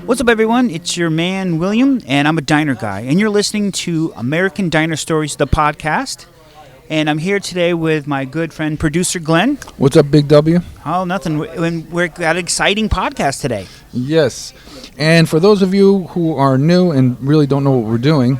What's up, everyone? It's your man, William, and I'm a diner guy. And you're listening to American Diner Stories, the podcast. And I'm here today with my good friend, producer Glenn. What's up, Big W? Oh, nothing. We're got an exciting podcast today. Yes. And for those of you who are new and really don't know what we're doing,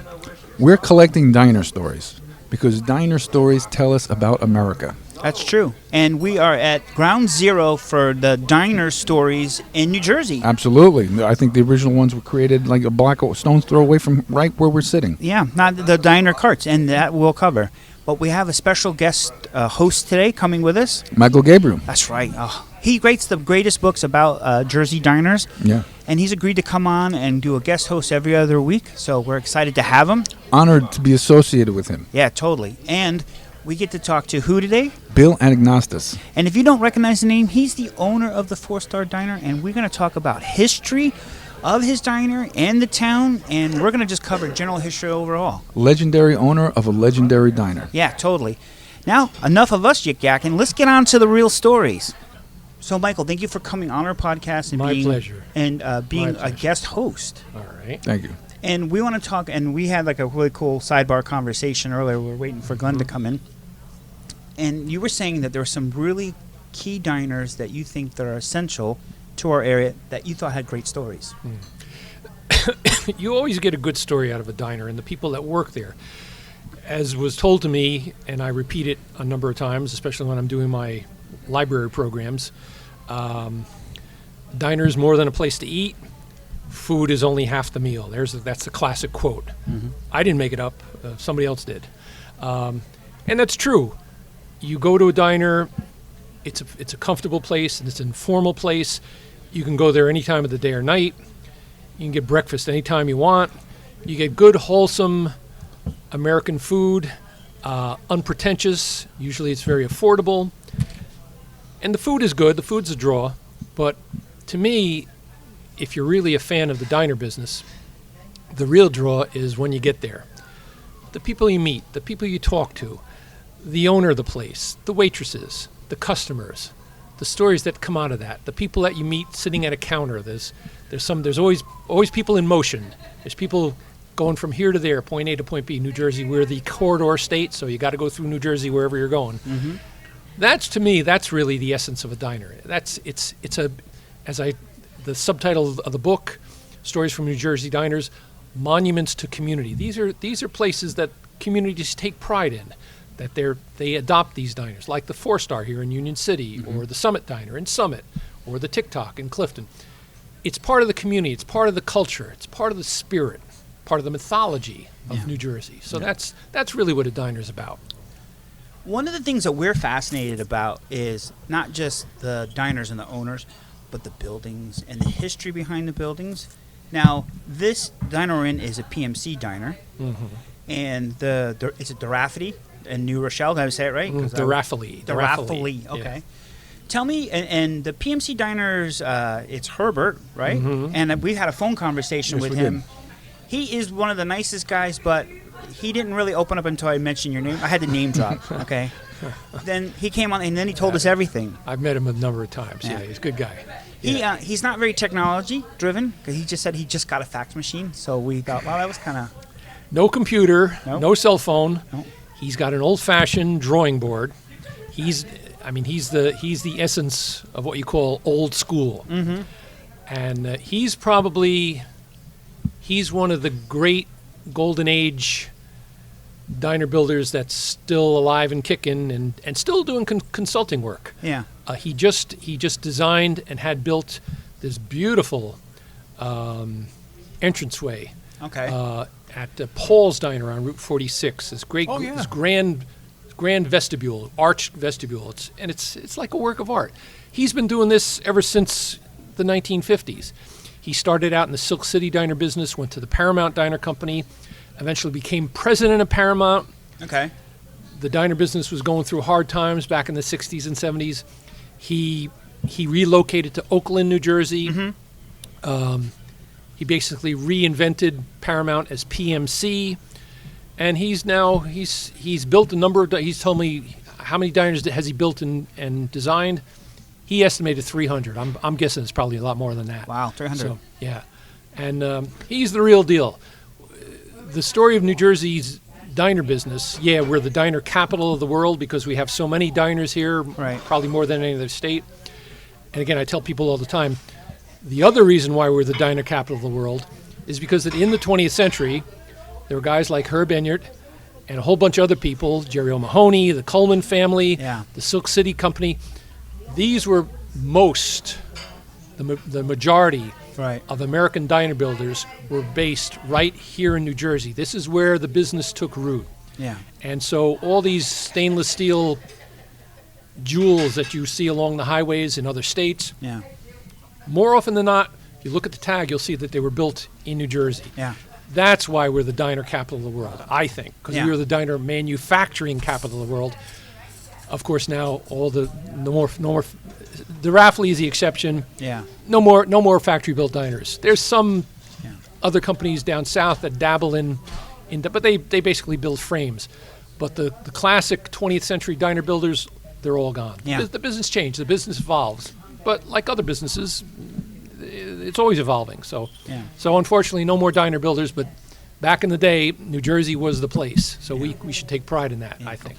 we're collecting diner stories because diner stories tell us about America. That's true. And we are at ground zero for the diner stories in New Jersey. Absolutely. I think the original ones were created like a block of stone's throw away from right where we're sitting. Yeah, not the diner carts, and that we'll cover. But we have a special guest host today coming with us. Michael Gabriele. That's right. He writes the greatest books about Jersey diners. Yeah. And he's agreed to come on and do a guest host every other week. So we're excited to have him. Honored to be associated with him. Yeah, totally. And we get to talk to who today? Bill Anagnostos. And if you don't recognize the name, he's the owner of the 4-Star Diner. And we're going to talk about history of his diner and the town. And we're going to just cover general history overall. Legendary owner of a legendary diner. Yeah, totally. Now, enough of us yik-yakking. Let's get on to the real stories. So, Michael, thank you for coming on our podcast and being a guest host. All right. Thank you. And we want to talk, and we had like a really cool sidebar conversation earlier. We were waiting for Glenn to come in. And you were saying that there were some really key diners that you think that are essential to our area that you thought had great stories. You always get a good story out of a diner and the people that work there. As was told to me, and I repeat it a number of times, especially when I'm doing my library programs, diners more than a place to eat. Food is only half the meal. That's the classic quote. Mm-hmm. I didn't make it up. Somebody else did. And that's true. You go to a diner, it's a comfortable place, and it's an informal place. You can go there any time of the day or night. You can get breakfast anytime you want. You get good, wholesome American food, unpretentious. Usually it's very affordable. And the food is good. The food's a draw. But to me, if you're really a fan of the diner business, the real draw is when you get there. The people you meet, the people you talk to, the owner of the place, the waitresses, the customers, the stories that come out of that, the people that you meet sitting at a counter. There's always people in motion. There's people going from here to there, point A to point B. New Jersey, we're the corridor state, so you got to go through New Jersey wherever you're going. Mm-hmm. To me, that's really the essence of a diner. The subtitle of the book, Stories from New Jersey Diners, Monuments to Community. These are places that communities take pride in, that they adopt these diners, like the 4-Star here in Union City, mm-hmm. or the Summit Diner in Summit, or the TikTok in Clifton. It's part of the community. It's part of the culture. It's part of the spirit, part of the mythology of New Jersey. So that's really what a diner is about. One of the things that we're fascinated about is not just the diners and the owners, but the buildings and the history behind the buildings. Now, this diner we're in is a PMC diner, mm-hmm. and it's a Durafity in New Rochelle. Did I say it right? Durafily. Okay. Yeah. Tell me, and the PMC diners, it's Herbert, right? Mm-hmm. And we had a phone conversation with him. He is one of the nicest guys, but he didn't really open up until I mentioned your name. I had the name drop, okay? Then he came on, and then he told us everything. I've met him a number of times. Yeah, he's a good guy. He's not very technology-driven, because he just said he just got a fax machine. So we thought, well, that was kind of... No computer, no cell phone. Nope. He's got an old-fashioned drawing board. He's the essence of what you call old school. Mm-hmm. And he's one of the great golden age diner builders that's still alive and kicking and still doing consulting work. Yeah. He just designed and had built this beautiful entranceway. Okay. At Paul's Diner on Route 46. This great, this grand vestibule, arched vestibule. It's like a work of art. He's been doing this ever since the 1950s. He started out in the Silk City diner business, went to the Paramount Diner Company, eventually became president of Paramount. Okay. The diner business was going through hard times back in the 60s and 70s. He relocated to Oakland, New Jersey. Mm-hmm. He basically reinvented Paramount as PMC, and he's built a number of. He's told me how many diners has he built and designed. He estimated 300. I'm guessing it's probably a lot more than that. Wow, 300. So, yeah. And he's the real deal. The story of New Jersey's diner business, we're the diner capital of the world because we have so many diners here, Right. probably more than any other state. And again, I tell people all the time, the other reason why we're the diner capital of the world is because that in the 20th century, there were guys like Herb Enyart and a whole bunch of other people, Jerry O'Mahony, the Coleman family, Yeah. the Silk City Company. These were the majority Right. of American diner builders were based right here in New Jersey. This is where the business took root. Yeah. And so all these stainless steel jewels that you see along the highways in other states, Yeah. more often than not, if you look at the tag, you'll see that they were built in New Jersey. Yeah. That's why we're the diner capital of the world, I think, because Yeah. we were the diner manufacturing capital of the world. Of course, now no more. The Raffley is the exception. Yeah. No more factory-built diners. There's some Yeah. other companies down south that dabble but they basically build frames. But the classic 20th century diner builders, they're all gone. Yeah. The business changed. The business evolves. But like other businesses, it's always evolving. So, Yeah. so unfortunately, no more diner builders. But back in the day, New Jersey was the place. So we should take pride in that, I think.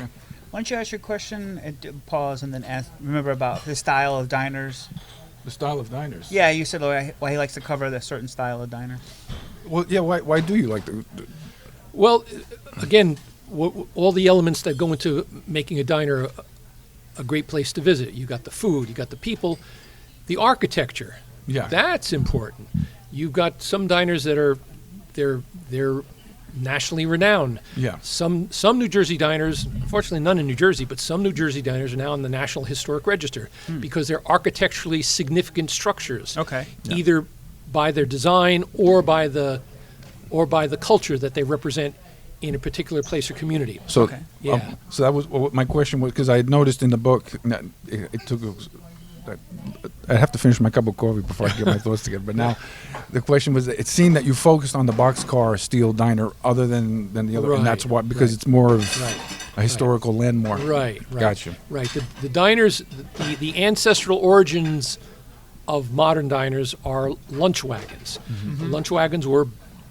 Why don't you ask your question and pause and then remember about the style of diners? The style of diners. Yeah, you said why he likes to cover the certain style of diner. Well, yeah. Why do you like the Well, again, all the elements that go into making a diner a great place to visit. You got the food, you got the people, the architecture. Yeah. That's important. You've got some diners that are they're nationally renowned. Yeah. Some New Jersey diners, unfortunately none in New Jersey, but some New Jersey diners are now in the National Historic Register because they're architecturally significant structures. Okay. Yeah. Either by their design or by the culture that they represent in a particular place or community. So, Okay. Yeah. so that was what my question was, because I had noticed in the book that it took. I have to finish my cup of coffee before I get my thoughts together. But now, the question was: it seemed that you focused on the boxcar steel diner other than the other, and that's Right, why because right. it's more of Right. a historical landmark. Right. Gotcha. Right. The diners, the ancestral origins of modern diners are lunch wagons. The lunch wagons were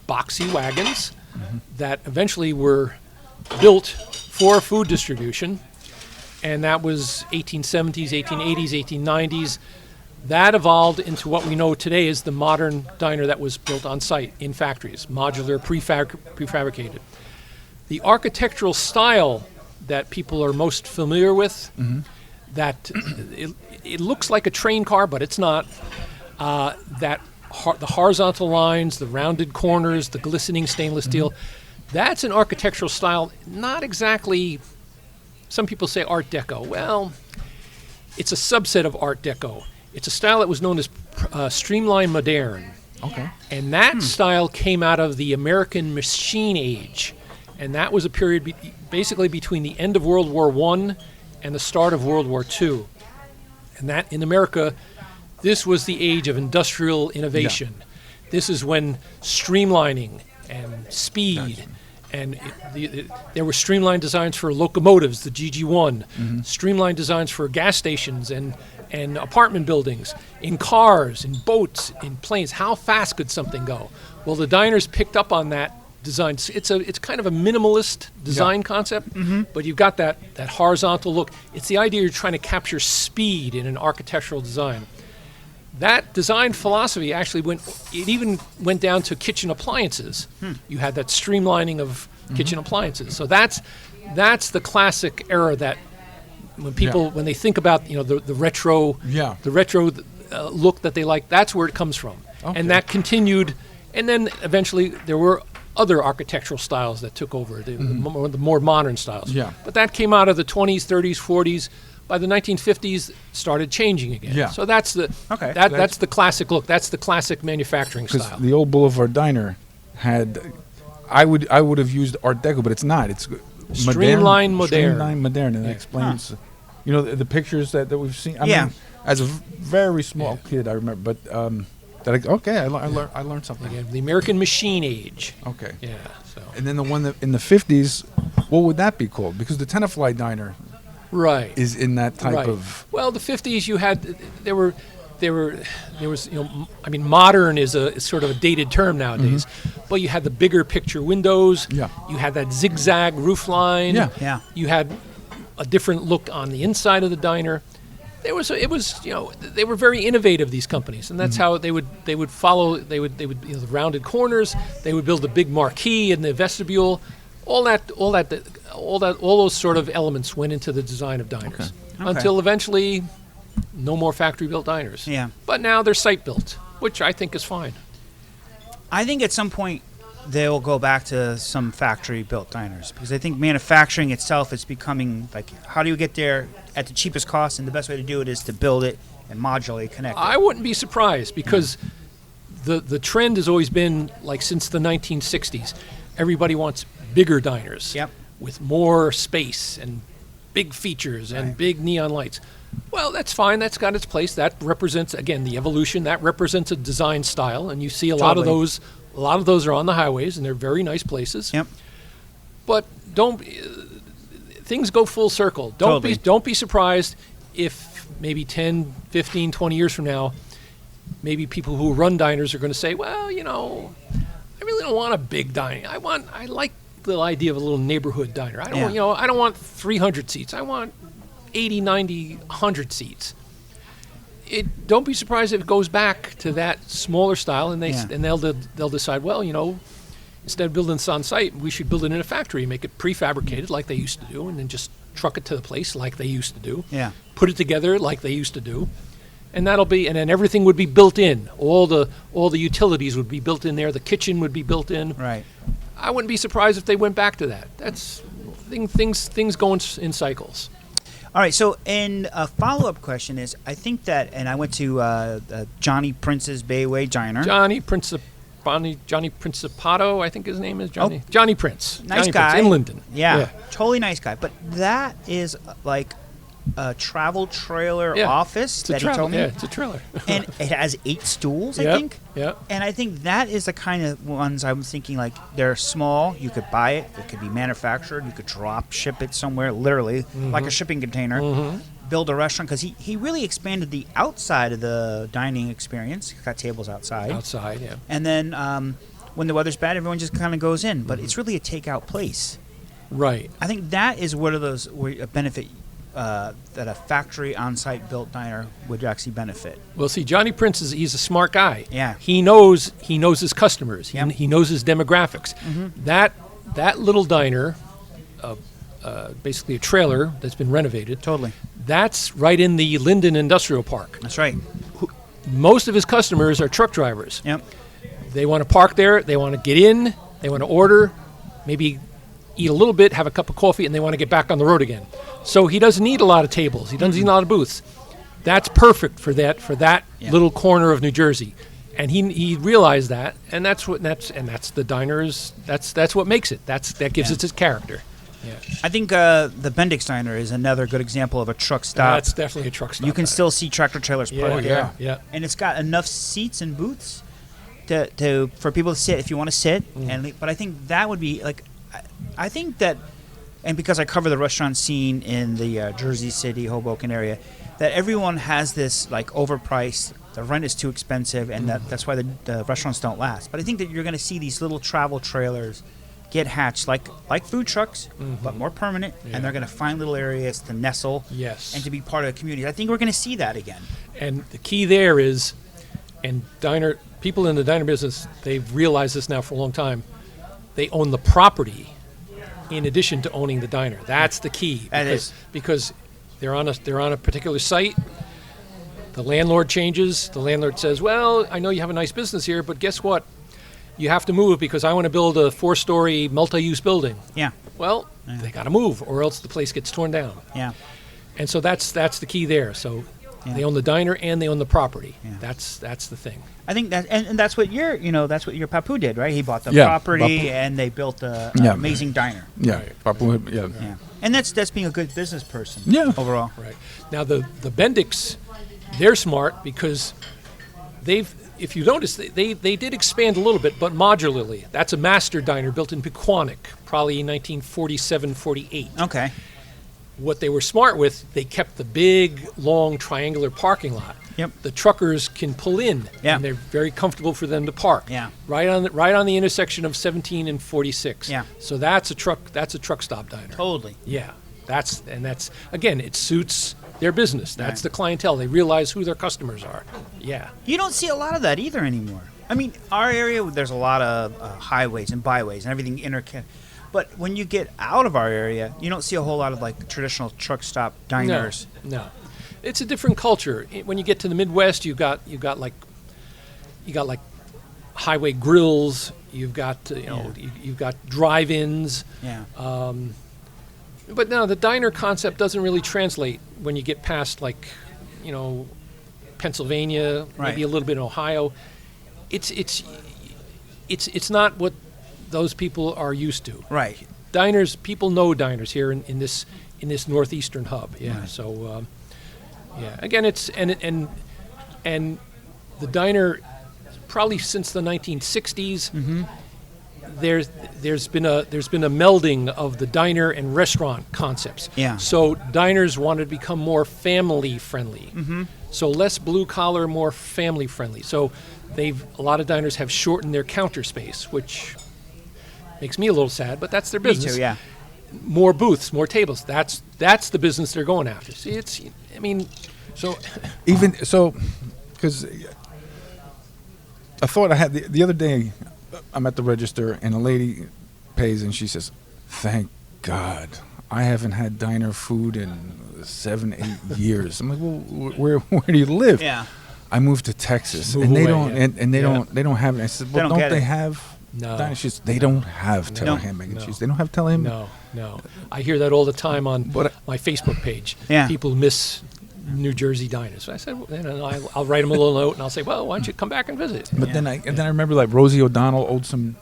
boxy wagons that eventually were built for food distribution, and that was 1870s, 1880s, 1890s. That evolved into what we know today as the modern diner that was built on site in factories, modular, prefabricated. The architectural style that people are most familiar with, that it looks like a train car, but it's not. The horizontal lines, the rounded corners, the glistening stainless steel, that's an architectural style, not exactly, some people say Art Deco. Well, it's a subset of Art Deco. It's a style that was known as streamline moderne. Okay. And that style came out of the American machine age. And that was a period basically between the end of World War I and the start of World War II. And that, in America, this was the age of industrial innovation. This is when streamlining and speed, and there were streamlined designs for locomotives, the GG1, streamlined designs for gas stations and apartment buildings, in cars, in boats, in planes. How fast could something go? Well, the diners picked up on that design. It's kind of a minimalist design concept, but you've got that horizontal look. It's the idea you're trying to capture speed in an architectural design. That design philosophy actually even went down to kitchen appliances. You had that streamlining of kitchen appliances. So that's the classic era that when people when they think about the retro look that they like, that's where it comes from. Okay. And that continued, and then eventually there were other architectural styles that took over, the more modern styles. Yeah. But that came out of the 20s, 30s, 40s. By the 1950s, started changing again. Yeah. So that's the that's the classic look. That's the classic manufacturing Because style. the old Boulevard Diner had, I would have used Art Deco, but it's not. It's Streamlined moderne. Streamlined moderne, and that explains, the pictures that we've seen. I mean, as a very small kid, I remember. But I learned something. Again, the American machine age. Okay. Yeah. So And then the one that in the 50s, what would that be called? Because the Tenafly Diner right is in that type right. of. Well, the 50s, there was, I mean, modern is sort of a dated term nowadays, but you had the bigger picture windows. Yeah. You had that zigzag roof line. Yeah. Yeah. You had a different look on the inside of the diner. They were very innovative, these companies, and that's how they would follow. They would the rounded corners. They would build a big marquee in the vestibule. All those sort of elements went into the design of diners until eventually, no more factory-built diners. Yeah. But now they're site-built, which I think is fine. I think at some point they'll go back to some factory-built diners because I think manufacturing itself is becoming like, how do you get there at the cheapest cost? And the best way to do it is to build it and modularly connect it. I wouldn't be surprised because the trend has always been, like, since the 1960s, everybody wants bigger diners with more space and big features and big neon lights. Well, that's fine. That's got its place. That represents, again, the evolution. That represents a design style, and you see a lot of those. A lot of those are on the highways, and they're very nice places. Yep. But things go full circle. Don't be surprised if maybe 10, 15, 20 years from now, maybe people who run diners are going to say, well, I really don't want a big diner. I like the idea of a little neighborhood diner. I don't want 300 seats. I want 80, 90, 100 seats. Don't be surprised if it goes back to that smaller style, and they'll decide, well, instead of building this on site, we should build it in a factory, make it prefabricated like they used to do, and then just truck it to the place like they used to do. Yeah. Put it together like they used to do, and then everything would be built in. All the utilities would be built in there. The kitchen would be built in. Right. I wouldn't be surprised if they went back to that. That's things go in cycles. All right, so and a follow-up question is, I think that, and I went to Johnny Prince's Bayway Diner. Johnny Principato, I think his name is Johnny. Oh. Johnny Prince. Nice Johnny guy. Prince in Linden. Yeah, totally nice guy. But that is like a travel trailer office that he told me. Yeah, it's a trailer. And it has 8 stools, I think. Yeah. And I think that is the kind of ones I'm thinking, like, they're small. You could buy it. It could be manufactured. You could drop ship it somewhere, literally, like a shipping container. Build a restaurant. Because he really expanded the outside of the dining experience. Got tables outside. Outside, yeah. And then when the weather's bad, everyone just kind of goes in. But it's really a takeout place. Right. I think that is one of those where a benefit that a factory on-site built diner would actually benefit. Well, see, Johnny Prince he's a smart guy. Yeah. He knows his customers. Yep. He knows his demographics. That little diner, basically a trailer that's been renovated. Totally. That's right in the Linden Industrial Park. That's right. Most of his customers are truck drivers. Yep. They want to park there. They want to get in. They want to order, maybe eat a little bit, have a cup of coffee, and they want to get back on the road again. So he doesn't need a lot of tables. He doesn't need a lot of booths. That's perfect for that little corner of New Jersey, and he realized that, and that's the diners. That's what makes it. That gives it its character. Yeah. I think the Bendix Diner is another good example of a truck stop. That's definitely a truck stop. You can still see tractor trailers parked there. Yeah. And it's got enough seats and booths for people to sit if you want to sit. But I think that would be like, I think that, and because I cover the restaurant scene in the Jersey City, Hoboken area, that everyone has this like overpriced, the rent is too expensive, and that's why the restaurants don't last. But I think that you're going to see these little travel trailers get hatched like food trucks, but more permanent, and they're going to find little areas to nestle and to be part of the community. I think we're going to see that again. And the key there is, and people in the diner business, they've realized this now for a long time, they own the property in addition to owning the diner. That's the key. Because they're on a particular site. The landlord changes. The landlord says, well, I know you have a nice business here, but guess what? You have to move because I want to build a 4-story multi-use building. Yeah. Well, they got to move or else the place gets torn down. Yeah. And so that's the key there. So they own the diner and they own the property. Yeah. That's the thing. I think that, and that's what your Papu did, right? He bought the property and they built an amazing diner. Yeah, right. Papu. Yeah. And that's being a good business person. Yeah. Overall. Right. Now the Bendix, they're smart because if you notice, they did expand a little bit, but modularly. That's a master diner built in Pequannock, probably 1947, 48. Okay. What they were smart with, they kept the big, long, triangular parking lot. Yep. The truckers can pull in, Yeah. and they're very comfortable for them to park. Yeah. Right on the intersection of 17 and 46. Yeah. So that's a truck stop diner. Totally. Yeah. That's again, it suits their business. That's Right. the clientele. They realize who their customers are. Yeah. You don't see a lot of that either anymore. I mean, our area, there's a lot of highways and byways and everything interconnected. But when you get out of our area, you don't see a whole lot of like traditional truck stop diners. No. It's a different culture. When you get to the Midwest, you got like highway grills. You've got you've got drive-ins. Yeah. But no, the diner concept doesn't really translate when you get past Pennsylvania, Right. maybe a little bit in Ohio. It's not what those people are used to. Right. Diners, people know diners here in this northeastern hub. Yeah. Right. So again, it's and the diner probably since the 1960s. Mm-hmm. There's been a melding of the diner and restaurant concepts. Yeah. So diners wanted to become more family friendly. Mm-hmm. So less blue collar, more family friendly. So a lot of diners have shortened their counter space, which makes me a little sad, but that's their Me business. too, yeah. More booths, more tables. That's the business they're going after. See, So because I thought I had the other day, I'm at the register and a lady pays and she says, "Thank God, I haven't had diner food in 7-8 years." I'm like, "Well, where do you live?" Yeah. I moved to Texas, Move and they away, don't, yeah. and they Yeah. don't have it. I said, "Well, don't don't get they it. have No. diner?" She says, "They don't have No. ham, egg, and No. cheese. They don't have ham." No. I hear that all the time on But- my Facebook page. Yeah. People miss New Jersey diners. So I said, I'll write them a little note and I'll say, well, why don't you come back and visit? But Yeah. then I remember like Rosie O'Donnell owned some.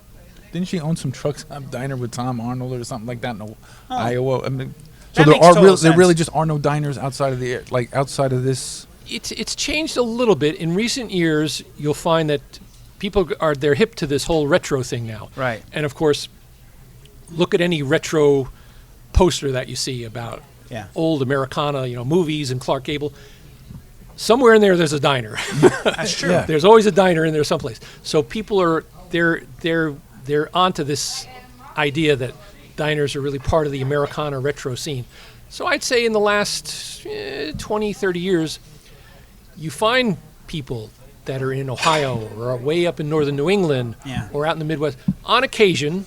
Didn't she own some truck stop diner with Tom Arnold or something like that in Iowa? I mean, so That there makes total there really sense. just are no diners outside of outside of this. It's changed a little bit. In recent years, you'll find that they're hip to this whole retro thing now. Right. And of course, look at any retro poster that you see about Yeah. old Americana, movies and Clark Gable. Somewhere in there's a diner. That's true. Yeah. There's always a diner in there someplace. So people are they're onto this idea that diners are really part of the Americana retro scene. So I'd say in the last 20, 30 years, you find people that are in Ohio or are way up in northern New England Yeah. or out in the Midwest. On occasion,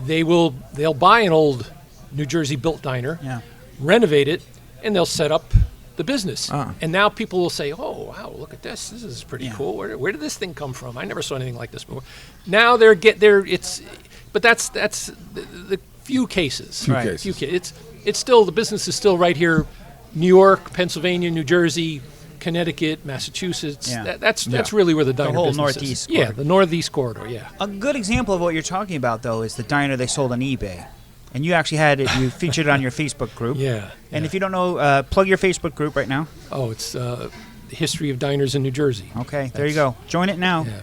they'll buy an old New Jersey built diner, Yeah. renovate it, and they'll set up the business. Ah. And now people will say, "Oh, wow, look at this! This is pretty Yeah. cool. Where did this thing come from? I never saw anything like this before." Now but that's the few cases. Few Right. cases. It's still the business is still right here, New York, Pennsylvania, New Jersey, Connecticut, Massachusetts. Yeah. That's Yeah. really where the diner whole business Northeast is. Yeah, corridor. the Northeast corridor. Yeah. A good example of what you're talking about, though, is the diner they sold on eBay. And you actually had it, you featured it on your Facebook group. Yeah. And yeah. if you don't know, plug your Facebook group right now. Oh, it's the history of diners in New Jersey. Okay, there you go. Join it now. Yeah.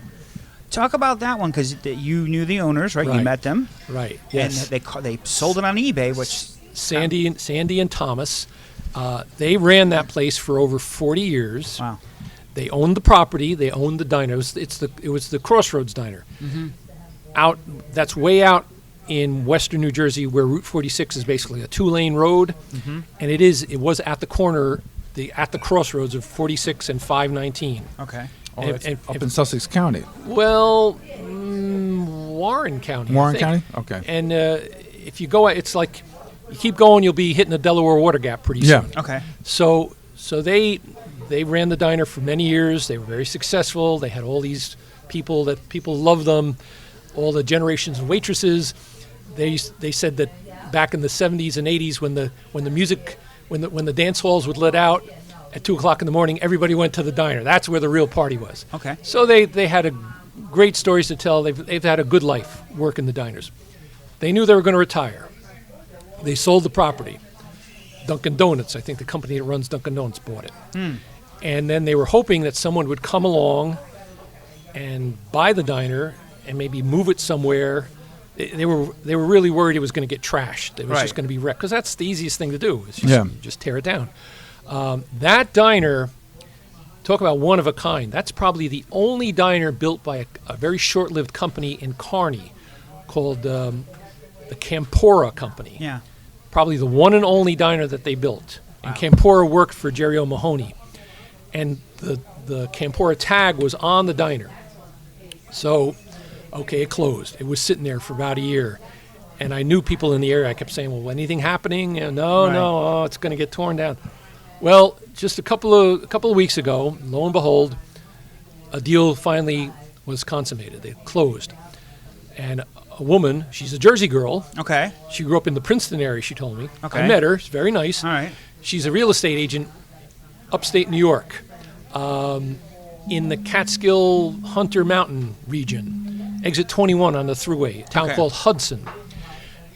Talk about that one, because you knew the owners, right? You Right. met them. Right. Yes. And they sold it on eBay, which... Sandy and Thomas, they ran that place for over 40 years. Wow. They owned the property. They owned the diner. It was the Crossroads diner. Mm-hmm. That's way out in western New Jersey, where Route 46 is basically a 2-lane road, and it was at the corner, at the crossroads of 46 and 519. Okay. Oh, And- that's and- up in Sussex County. Well, Warren County. I Warren think. County? Okay. And if you go, it's like you keep going, you'll be hitting the Delaware Water Gap pretty Yeah. soon. Okay. So they ran the diner for many years. They were very successful. They had all these people loved them, all the generations of waitresses. They said that back in the 70s and 80s when the dance halls would let out at 2:00 in the morning, everybody went to the diner. That's where the real party was. Okay. So they had great stories to tell. They've had a good life working the diners. They knew they were going to retire. They sold the property. Dunkin' Donuts, I think the company that runs Dunkin' Donuts, bought it. And then they were hoping that someone would come along and buy the diner and maybe move it somewhere. They were really worried it was going to get trashed. It was Right. just going to be wrecked, because that's the easiest thing to do. Is Yeah. just tear it down. That diner talk about one of a kind. That's probably the only diner built by a very short-lived company in Kearney called the Campora Company. Yeah. Probably the one and only diner that they built. And Campora worked for Jerry O'Mahony. And the Campora tag was on the diner. So, okay, it closed. It was sitting there for about a year. And I knew people in the area. I kept saying, well, anything happening? And no, it's going to get torn down. Well, just a couple of weeks ago, lo and behold, a deal finally was consummated. They closed. And a woman, she's a Jersey girl. Okay. She grew up in the Princeton area, she told me. Okay. I met her. She's very nice. All right. She's a real estate agent upstate New York, in the Catskill Hunter Mountain region, exit 21 on the thruway, a town Okay. called Hudson.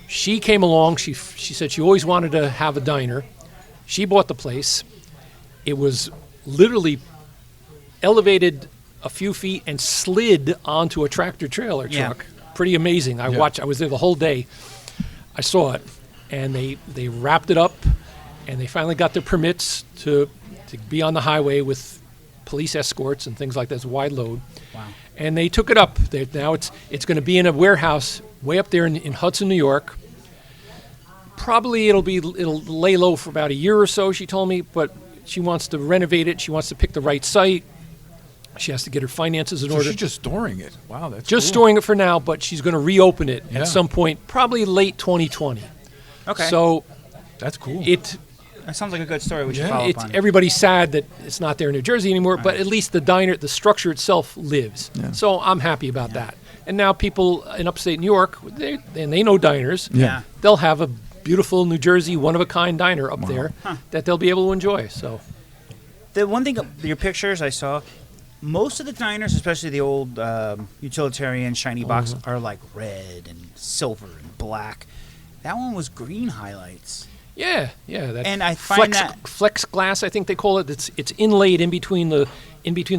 She came along. She said she always wanted to have a diner. She bought the place. It was literally elevated a few feet and slid onto a tractor trailer Yeah. truck. Pretty amazing. I was there the whole day. I saw it. And they wrapped it up, and they finally got their permits to be on the highway with police escorts and things like that. It's a wide load. Wow. And they took it up. Now it's going to be in a warehouse way up there in Hudson, New York. Probably it'll lay low for about a year or so, she told me, but she wants to renovate it. She wants to pick the right site. She has to get her finances in So order. she's just storing it. Wow, that's Just cool. storing it for now, but she's going to reopen it Yeah. at some point, probably late 2020. Okay. So That's cool. That sounds like a good story. We should Yeah. follow up on it. everybody's sad that it's not there in New Jersey anymore, but at least the diner, the structure itself lives. Yeah. So I'm happy about that. And now people in upstate New York, they know diners. Yeah. They'll have a beautiful New Jersey one-of-a-kind diner up there that they'll be able to enjoy. So The one thing, your pictures I saw, most of the diners, especially the old utilitarian shiny box, are like red and silver and black. That one was green highlights. yeah. That And I find flex glass, I think they call it. It's inlaid in between the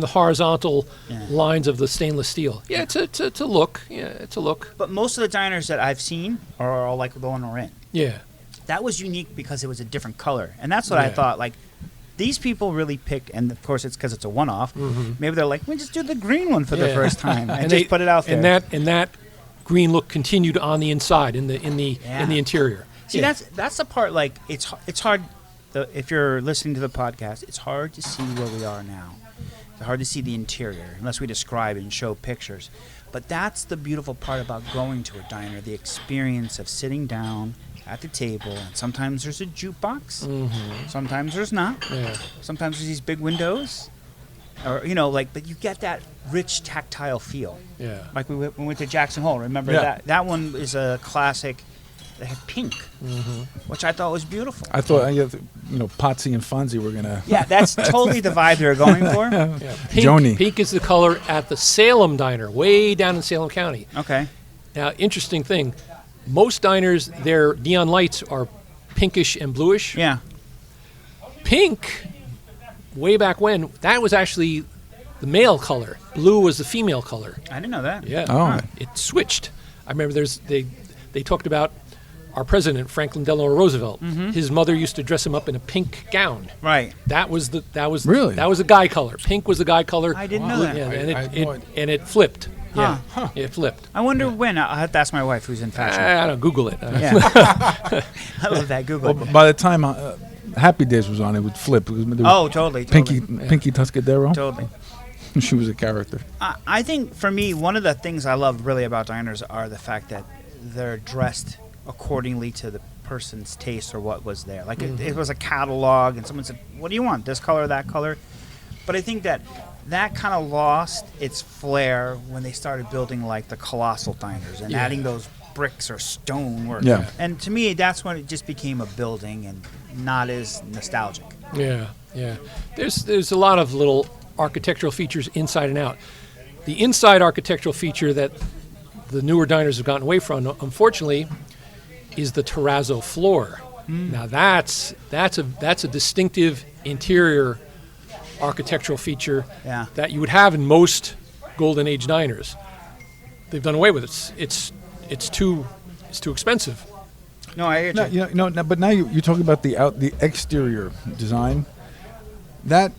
horizontal lines of the stainless steel. Yeah, it's a look. Yeah, it's a look. But most of the diners that I've seen are all like the one we're in. Yeah. That was unique because it was a different color. And that's what I Yeah. thought, like, these people really picked, and of course it's because it's a one-off. Maybe they're like, we just do the green one for the Yeah. first time and they- just put it out there. And that green look continued on the inside in the interior. See, Yeah. that's the part. Like, it's hard. If you're listening to the podcast, it's hard to see where we are now. It's hard to see the interior unless we describe it and show pictures. But that's the beautiful part about going to a diner: the experience of sitting down at the table. And sometimes there's a jukebox. Sometimes there's not. Yeah. Sometimes there's these big windows, or but you get that rich tactile feel. Yeah. Like we went to Jackson Hole. Remember Yeah. that? That one is a classic. They had pink, which I thought was beautiful. I thought, Potsy and Fonzie were gonna. Yeah, that's totally the vibe they were going for. Yeah. Joni. Pink is the color at the Salem Diner, way down in Salem County. Okay. Now, interesting thing, most diners, their neon lights are pinkish and bluish. Yeah. Pink, way back when, that was actually the male color. Blue was the female color. I didn't know that. Yeah. Oh. It switched. I remember they talked about our president, Franklin Delano Roosevelt. His mother used to dress him up in a pink gown. Right. That was Really? That was the guy color. Pink was the guy color. I didn't know that. Yeah, I had no idea. and it flipped. Yeah, Huh. it flipped. I wonder when. I'll have to ask my wife, who's in fashion. I don't Google it. Yeah. I love that Google. Well, by the time Happy Days was on, it would flip. Oh, totally. Pinky Tuscadero. Totally. She was a character. I think for me, one of the things I love really about diners are the fact that they're dressed accordingly to the person's taste or what was there. Like it was a catalog, and someone said, "What do you want? This color, that color?" But I think that kind of lost its flair when they started building like the colossal diners and Yeah. adding those bricks or stonework. Yeah. And to me, that's when it just became a building and not as nostalgic. Yeah. There's a lot of little architectural features inside and out. The inside architectural feature that the newer diners have gotten away from, unfortunately, is the terrazzo floor. Now that's a distinctive interior architectural feature Yeah. that you would have in most Golden Age diners. They've done away with it. It's too expensive. No, I hear you. No, but now you're talking about the exterior design. That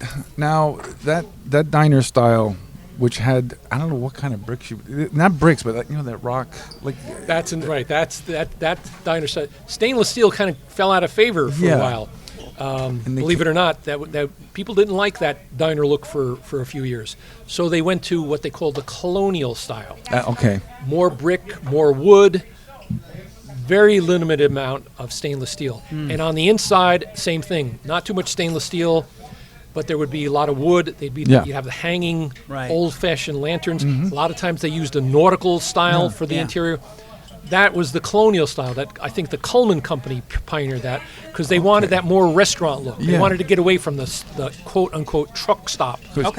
that diner style, which had, I don't know what kind of bricks not bricks, but that rock, like That's right. That's that diner set. Stainless steel kind of fell out of favor for a while. Believe it or not, that people didn't like that diner look for a few years. So they went to what they called the colonial style. okay. More brick, more wood, very limited amount of stainless steel. And on the inside, same thing. Not too much stainless steel, but there would be a lot of wood. You'd have the hanging, old-fashioned lanterns. A lot of times they used a nautical style for the interior. That was the colonial style. That I think the Coleman Company pioneered that because they wanted that more restaurant look. They wanted to get away from the quote-unquote truck stop look.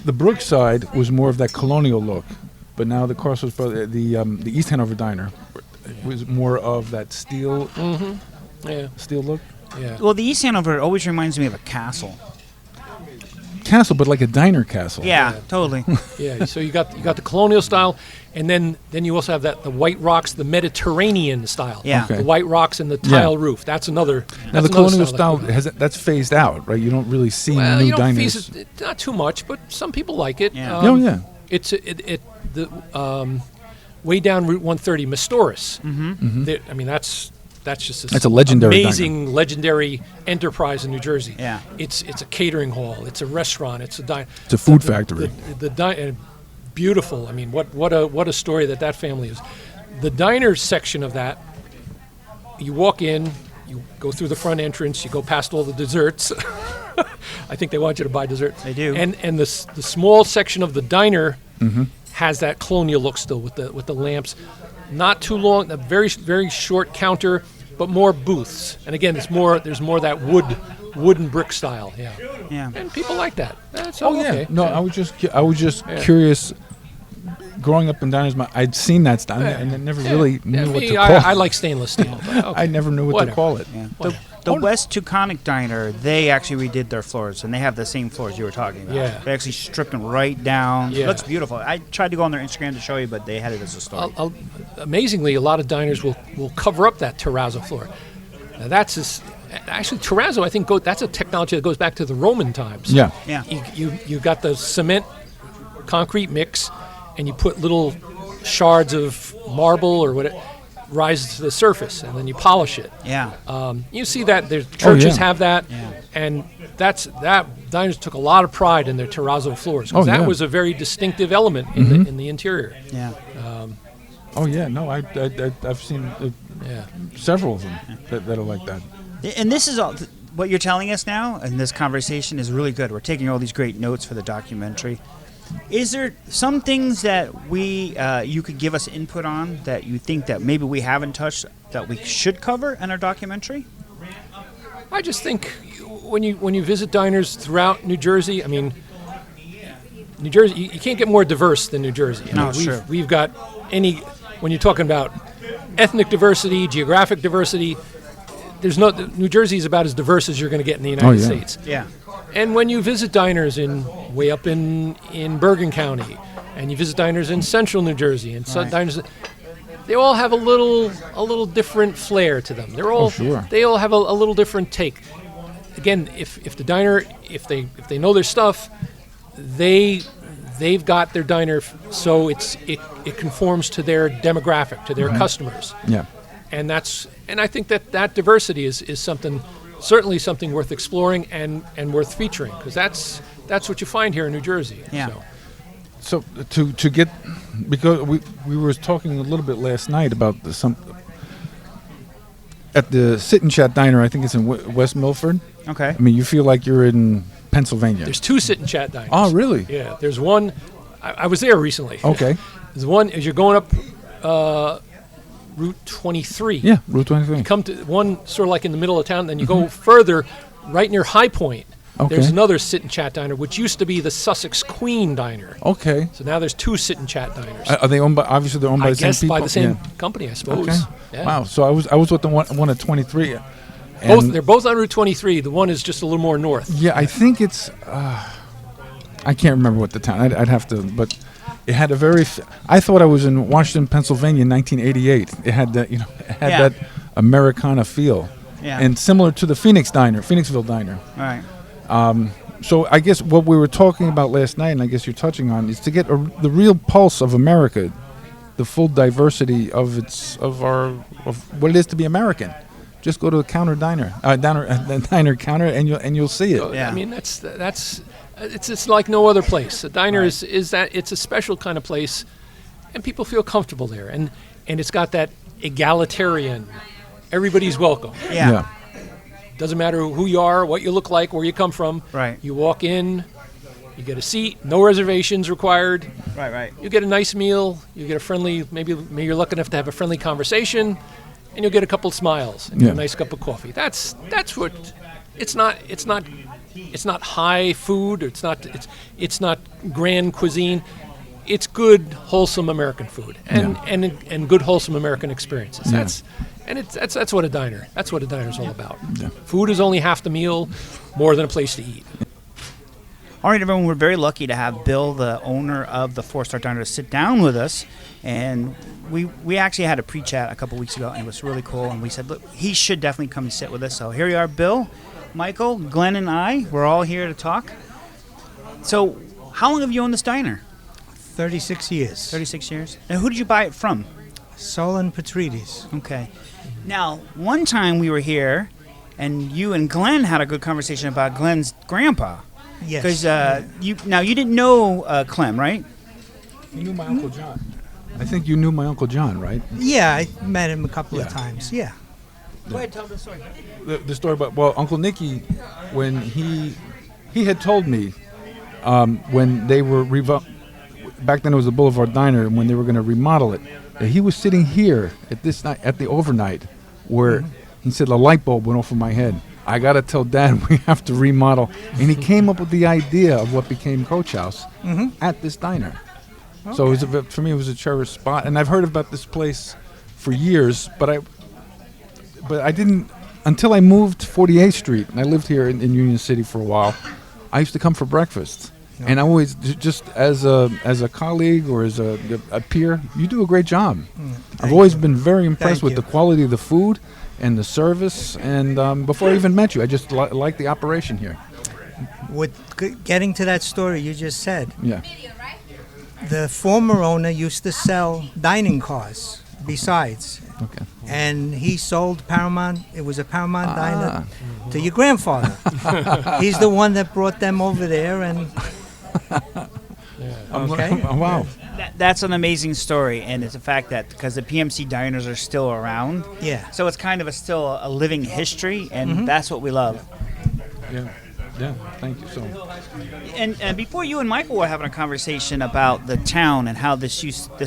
The Brookside was more of that colonial look, but now the Crossroads, the East Hanover Diner was more of that steel steel look. Yeah. Well, the East Hanover always reminds me of a castle. Castle, but like a diner castle. Yeah, totally. Yeah, so you got the colonial style, and then you also have the white rocks, the Mediterranean style. Yeah. Okay. The white rocks and the tile roof. That's another. Now that's the another colonial style that's phased out, right? You don't really see new you don't diners. not too much, but some people like it. Yeah. It's the way down Route 130, Mastoris. I mean, that's just That's a legendary amazing, legendary enterprise in New Jersey. Yeah. It's a catering hall. It's a restaurant. It's a diner. It's a food factory. And beautiful. I mean, what a story that family is. The diner section of that, you walk in, you go through the front entrance, you go past all the desserts. I think they want you to buy dessert. They do. And the small section of the diner has that colonial look still with the lamps. Not too long, a very very short counter, but more booths. And again, there's more that wooden brick style. Yeah. Yeah. And people like that. That's Okay. No, I was just curious. Growing up in diners, I'd seen that style, and I never really knew what to call it. I like stainless steel. But I never knew what to call it. Yeah. The West Tuconic Diner, they actually redid their floors, and they have the same floors you were talking about. Yeah. They actually stripped them right down. Yeah. It looks beautiful. I tried to go on their Instagram to show you, but they had it as a story. Amazingly, a lot of diners will cover up that terrazzo floor. Now actually terrazzo. I think that's a technology that goes back to the Roman times. Yeah. Yeah. You got the cement concrete mix, and you put little shards of marble or what rises to the surface, and then you polish it. Yeah. You see that churches have that, Yeah. and diners took a lot of pride in their terrazzo floors because that was a very distinctive element in the interior. Yeah. Oh yeah, no, I've seen several of them that are like that. And this is all what you're telling us now, and this conversation is really good. We're taking all these great notes for the documentary. Is there some things that you could give us input on that you think that maybe we haven't touched that we should cover in our documentary? I just think when you visit diners throughout New Jersey, I mean, New Jersey, you can't get more diverse than New Jersey. I mean, sure. We've got when you're talking about ethnic diversity, geographic diversity, New Jersey is about as diverse as you're going to get in the United States. Yeah. And when you visit diners way up in Bergen County, and you visit diners in central New Jersey, and diners, they all have a little different flair to them. They all have a little different take. Again, if the diner, if they know their stuff, they've got their diner so it conforms to their demographic, to their customers. Yeah. And I think that diversity is certainly something worth exploring and worth featuring, because that's what you find here in New Jersey. Yeah. So to get, because we were talking a little bit last night about at the Sit and Chat Diner, I think it's in West Milford. Okay. I mean, you feel like you're in Pennsylvania. There's two Sit and Chat diners. Oh, really? Yeah. There's one. I was there recently. Okay. There's one as you're going up Route 23. Yeah, Route 23. You come to one sort of like in the middle of town, then you go further, right near High Point. Okay. There's another Sit and Chat Diner, which used to be the Sussex Queen Diner. Okay. So now there's two Sit and Chat Diners. Are they owned by? Obviously, they're owned by the same people. by the same company, I suppose. Okay. Yeah. Wow. So I was with the one at 23. They're both on Route 23. The one is just a little more north. Yeah, I think it's. I can't remember what the town. I'd have to, but it had a very. I thought I was in Washington, Pennsylvania, in 1988. It had that, that Americana feel, Yeah. and similar to the Phoenixville Diner. All right. So I guess what we were talking about last night, and I guess you're touching on, is to get the real pulse of America, the full diversity of what it is to be American. Just go to a diner counter, and you'll see it. Yeah. I mean, it's like no other place. A diner is that it's a special kind of place, and people feel comfortable there, and it's got that egalitarian, everybody's welcome. Yeah. Doesn't matter who you are, what you look like, where you come from. Right. You walk in, you get a seat, no reservations required. Right. You get a nice meal, you get a friendly, maybe you're lucky enough to have a friendly conversation, and you'll get a couple of smiles and a nice cup of coffee. That's what it's not high food, it's not grand cuisine. It's good, wholesome American food and good, wholesome American experiences. That's what a diner's all about. Yeah. Food is only half the meal, more than a place to eat. All right, everyone, we're very lucky to have Bill, the owner of the 4-Star Diner, sit down with us. And we actually had a pre-chat a couple weeks ago, and it was really cool. And we said, look, he should definitely come and sit with us. So here you are, Bill, Michael, Glenn, and I. We're all here to talk. So how long have you owned this diner? 36 years. 36 years. And who did you buy it from? Solon Petrides. Okay. Now, one time we were here, and you and Glenn had a good conversation about Glenn's grandpa. Yes. Because you didn't know Clem, right? You knew my Uncle John. I think you knew my Uncle John, right? Yeah, I met him a couple of times. Yeah. Go ahead, tell the story. The story about Uncle Nicky, when he had told me when they were back then it was the Boulevard Diner, and when they were going to remodel it, that he was sitting here at the overnight, where he said a light bulb went off in my head. I got to tell Dad we have to remodel, and he came up with the idea of what became Coach House at this diner. Okay. So it was for me, it was a cherished spot, and I've heard about this place for years, but I didn't until I moved 48th Street, and I lived here in Union City for a while. I used to come for breakfast. And I always, just as a colleague or as a peer, you do a great job. I've always been very impressed with the quality of the food and the service. And before I even met you, I just like the operation here. With getting to that story you just said, Yeah. the former owner used to sell dining cars besides. Okay. And he sold Paramount. It was a Paramount Diner to your grandfather. He's the one that brought them over there. And okay. Wow. That's an amazing story, and it's a fact that because the PMC diners are still around, so it's kind of still a living history, and that's what we love. Yeah, thank you so much. And before you and Michael were having a conversation about the town and how this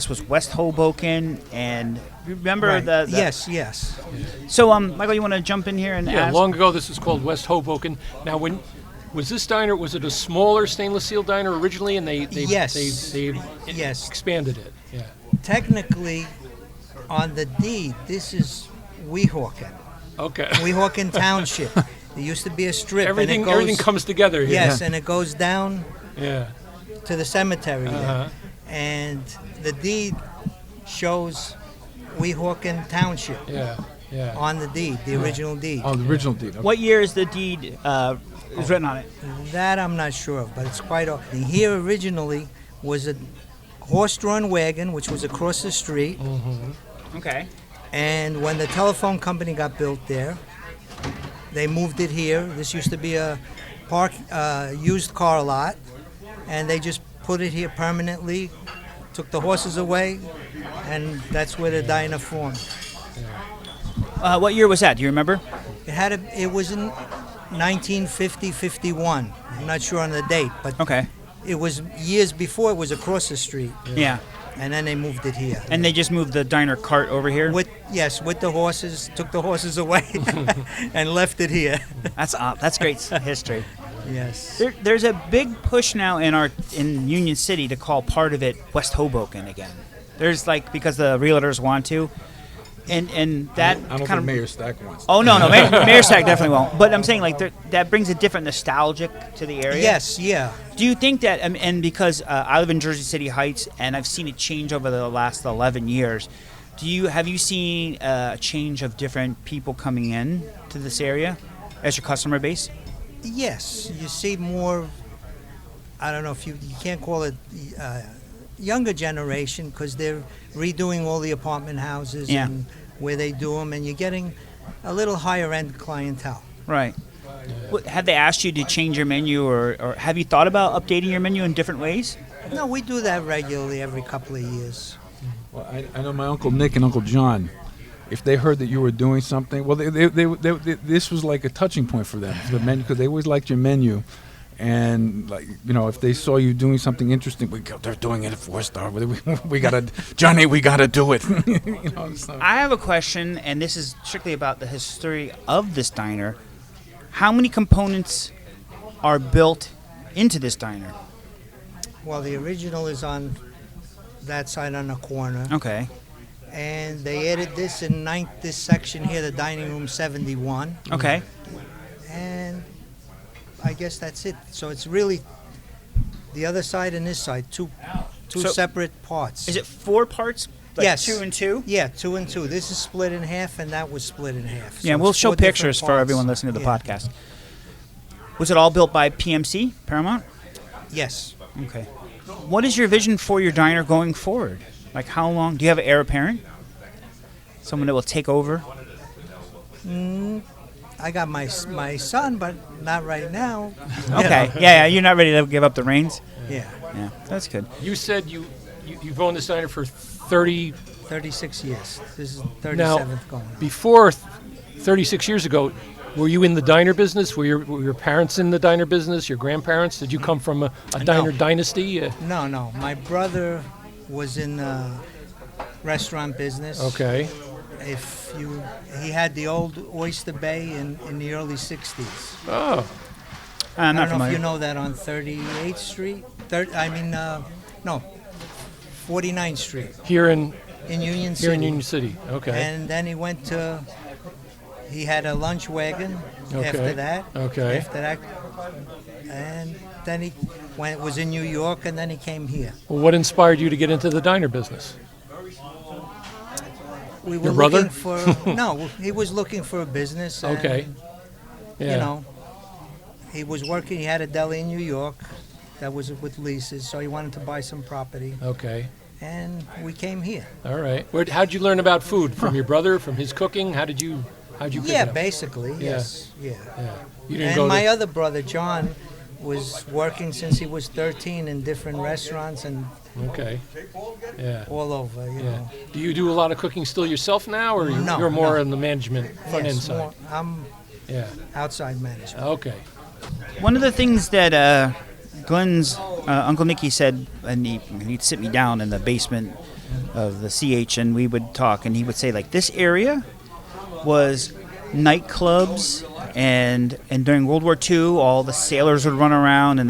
was West Hoboken, and remember the Yes. So Michael, you want to jump in here and ask? Long ago this was called West Hoboken. Now, when was this diner? Was it a smaller stainless steel diner originally, and they expanded it? Yeah. Technically, on the deed, this is Weehawken. Okay. Weehawken Township. There used to be a strip. Everything comes together here. Yes, and it goes down to the cemetery there. And the deed shows Weehawken Township on the deed, the original deed. Oh, the original deed. Okay. What year is the deed is written on it? That I'm not sure of, but it's quite old. Here originally was a horse-drawn wagon, which was across the street. Okay. And when the telephone company got built there, they moved it here. This used to be a used car lot, and they just put it here permanently, took the horses away, and that's where the diner formed. What year was that? Do you remember? It was in 1950-51. I'm not sure on the date, but it was years before. It was across the street. Yeah. And then they moved it here. And they just moved the diner cart over here? With the horses, took the horses away and left it here. That's great history. Yes. There's a big push now in Union City to call part of it West Hoboken again. There's because the realtors want to. And that I don't think Mayor Stack wants that. Oh, no. Mayor Stack definitely won't. But I'm saying, that brings a different nostalgic to the area. Yes, yeah. Do you think that, and because I live in Jersey City Heights, and I've seen it change over the last 11 years, have you seen a change of different people coming in to this area as your customer base? Yes, you see more. I don't know if you can't call it younger generation because they're redoing all the apartment houses Yeah. and where they do them, and you're getting a little higher end clientele. Right. Have they asked you to change your menu, or have you thought about updating your menu in different ways? No, we do that regularly every couple of years. Well, I know my Uncle Nick and Uncle John. If they heard that you were doing something, well, this was like a touching point for them, the menu, because they always liked your menu. And like if they saw you doing something interesting, they're doing it at 4-star. We gotta, Johnny, we gotta do it. So. I have a question, and this is strictly about the history of this diner. How many components are built into this diner? Well, the original is on that side on the corner, Okay. and they added this in this section here, the dining room 71, Okay. and I guess that's it. So it's really the other side and this side, two So- separate parts. Is it 4 parts? Like Yes. 2 and 2? Yeah, 2 and 2. This is split in half, and that was split in half. So Yeah, we'll it's show 4 different pictures for parts. everyone listening to the Yeah. podcast. Was it all built by PMC, Paramount? Yes. Okay. What is your vision for your diner going forward? Like, how long? Do you have an heir apparent? Someone that will take over? I got my son, but not right now. Okay. Yeah, you're not ready to give up the reins? Yeah. Yeah, that's good. You said you've owned this diner for 30. 36 years. This is Now, 37th going on. before 36 years ago, were you in the diner business? Were your parents in the diner business? Your grandparents? Did you come from a diner dynasty? No. My brother was in the restaurant business. Okay. He had the old Oyster Bay in the early 60s. Oh, I'm I not don't know familiar. if you know that on 38th Street. 49th Street here in in Union City. here in Union City. Okay. And then he had a lunch wagon Okay. after that. Okay. After that. And then he was in New York, and then he came here. Well, what inspired you to get into the diner business? We were Your brother? looking for no. He was looking for a business. And, Okay. Yeah. He was working. He had a deli in New York that was with leases, so he wanted to buy some property, Okay. and we came here. All right. How'd you learn about food? From your brother? From his cooking? How'd you pick Yeah, it up? basically. Yeah. Yes. Yeah. Yeah. You didn't And go my to, other brother John was working since he was 13 in different restaurants and Okay. Yeah. all over. You Yeah. know. Do you do a lot of cooking still yourself now, or No, you're more no. on the management front end Yes, side? more- I'm Yeah. outside management. Okay. One of the things that Glenn's Uncle Nicky said, and he'd sit me down in the basement of the CH, and we would talk, and he would say, like, this area was nightclubs, and during World War II, all the sailors would run around, and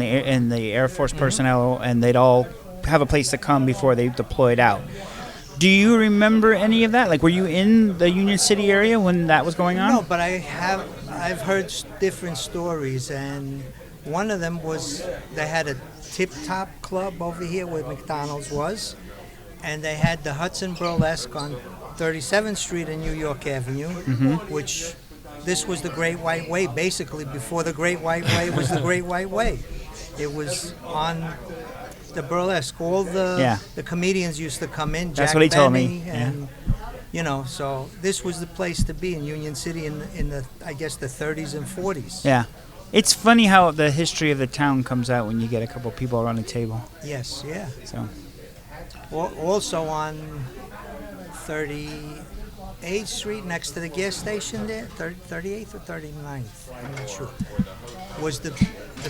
the Air Force personnel, and they'd all have a place to come before they deployed out. Do you remember any of that? Like, were you in the Union City area when that was going on? No, but I've heard different stories, and one of them was they had a Tip Top Club over here where McDonald's was, and they had the Hudson Burlesque on 37th Street and New York Avenue, which this was the Great White Way, basically before the Great White Way was the Great White Way. It was on the burlesque. All the comedians used to come in. That's Jack what he told me. Benny and so this was the place to be in Union City in the I guess the 30s and 40s. Yeah. It's funny how the history of the town comes out when you get a couple people around the table. Yes, yeah. So, Also on 38th Street, next to the gas station there, 38th or 39th, I'm not sure, was the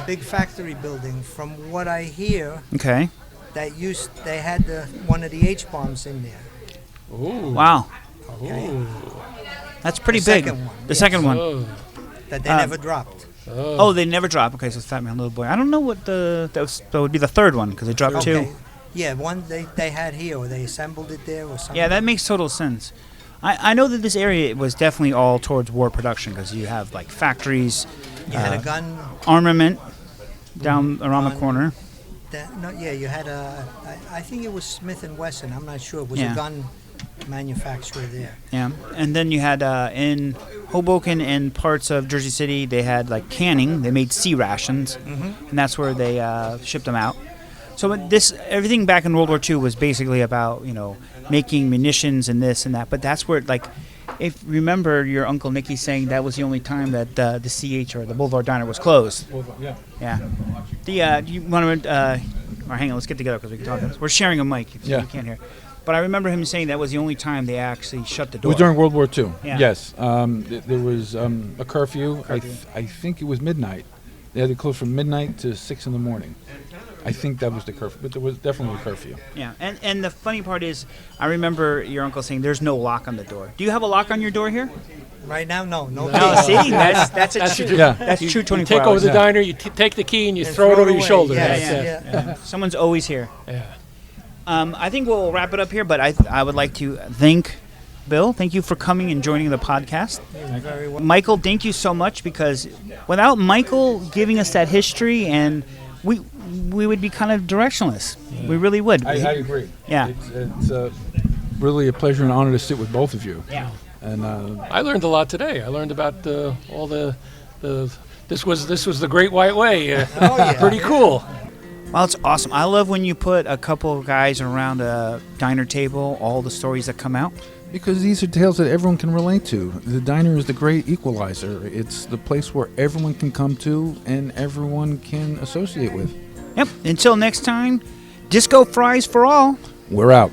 big factory building. From what I hear, okay. they had one of the H-bombs in there. Ooh. Wow. Ooh. That's pretty The big. second one, The yes. second one. Oh. That they never dropped. Oh, they never drop. Okay, so it's Fat Man, Little Boy. I don't know what that would be the third one because they dropped two. Okay. Yeah, one they had here, or they assembled it there, or something. Yeah, that makes total sense. I know that this area was definitely all towards war production because you have like factories, You had a gun. armament down around the On- corner. You had I think it was Smith and Wesson. I'm not sure. It was Yeah. a gun manufacturer there. Yeah, and then you had in Hoboken and parts of Jersey City, they had like canning. They made sea rations, and that's where they shipped them out. So everything back in World War II was basically about making munitions and this and that. But that's where if you remember your Uncle Nicky saying that was the only time that the CH or the Boulevard Diner was closed. Yeah. You want to? Or hang on, let's get together because we can talk. We're sharing a mic, so you can't hear. But I remember him saying that was the only time they actually shut the It door. was during World War II. Yeah. Yes. There was a curfew. I think it was midnight. They had to close from midnight to 6 in the morning. I think that was the curfew, but there was definitely a curfew. Yeah, and the funny part is, I remember your uncle saying there's no lock on the door. Do you have a lock on your door here? Right now, no. Oh, see, that's true. Yeah. That's true. 24 You take hours. over the diner, you take the key, and you throw it over your away. shoulder. Yes, That's it. yeah. Someone's always here. Yeah. I think we'll wrap it up here, but I would like to thank Bill. Thank you for coming and joining the podcast. You're very well. Michael, thank you so much, because without Michael giving us that history, and we would be kind of directionless. We really would. I agree. Yeah. It's really a pleasure and honor to sit with both of you. Yeah. And I learned a lot today. I learned about all the this was the Great White Way. Pretty cool. Well, it's awesome. I love when you put a couple of guys around a diner table, all the stories that come out. because these are tales that everyone can relate to. The diner is the great equalizer. It's the place where everyone can come to and everyone can associate with. Yep. Until next time, disco fries for all. We're out.